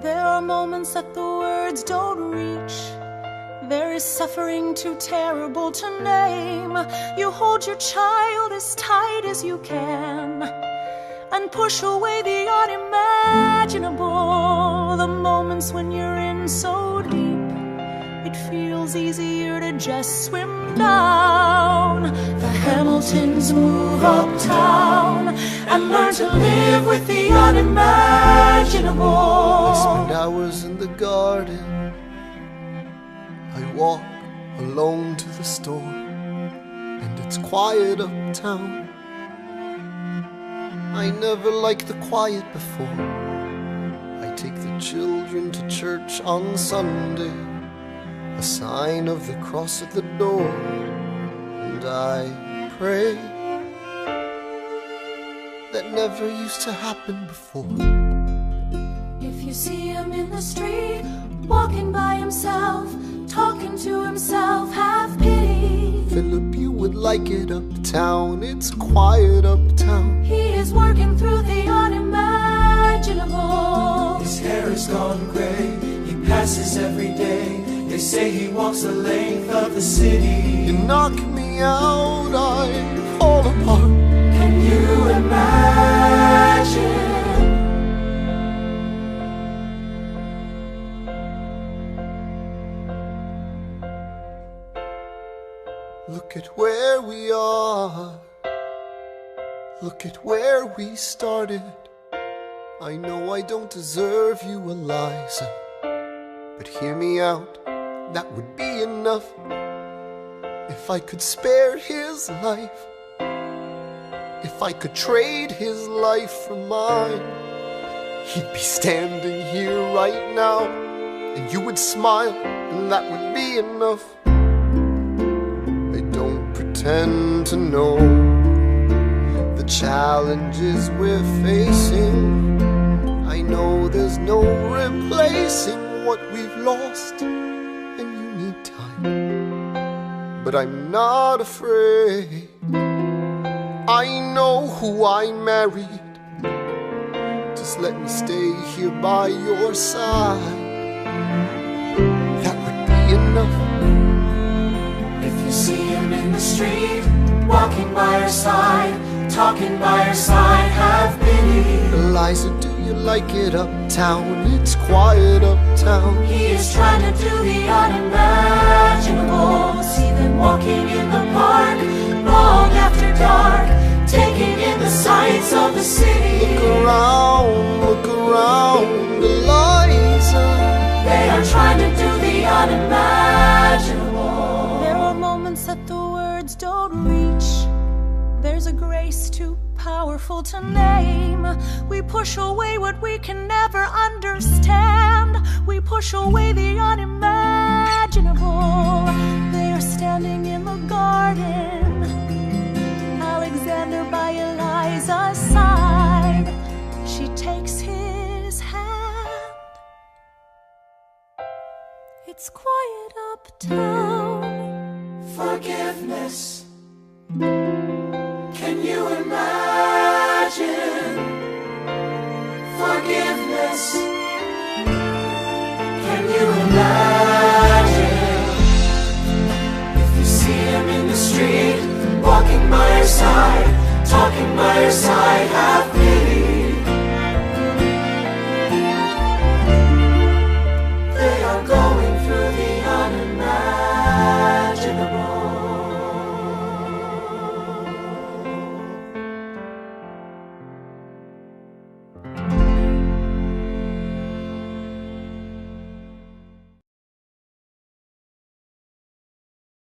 There are moments that the words don't reach. There is suffering too terrible to name. You hold your child as tight as you can and push away the unimaginable. The moments when you're in so deep, it feels easier to just swim down. The Hamiltons move uptown and learn to live with the unimaginable. I spend hours in the garden. I walk alone to the store, and it's quiet uptown. I never liked the quiet before. I take the children to church on Sunday, a sign of the cross at the door, and I pray. That never used to happen before. If you see him in the street, walking by himself, talking to himself, have pity. Philip, you would like it uptown. It's quiet uptown. He is working through the unimaginable. His hair is gone gray. He passes every day. They say he walks the length of the city. You knock me out, I fall apart. Can you imagine? Look at where we are. Look at where we started. I know I don't deserve you, Eliza, but hear me out, that would be enough. If I could spare his life, if I could trade his life for mine, he'd be standing here right now, and you would smile, and that would be enough. I don't pretend to know the challenges we're facing. I know there's no replacing what we've lost, and you need time, but I'm not afraid. I know who I married. Just let me stay here by your side. That would be enough. If you see him in the street, walking by her side, talking by her side, have pity. Eliza, do you like it uptown? It's quiet uptown. He is trying to do the unimaginable. See them walking in the park long after dark, taking in the sights of the city. Look around, Eliza. They are trying to do the unimaginable. There are moments that the words don't reach. There's a grace too powerful to name. We push away what we can never understand. We push away the unimaginable. They are standing in the garden, Alexander by Eliza's side. She takes his hand. It's quiet uptown. Forgiveness. Can you imagine? Forgiveness. Can you imagine? If you see him in the street, walking by her side, talking by her side,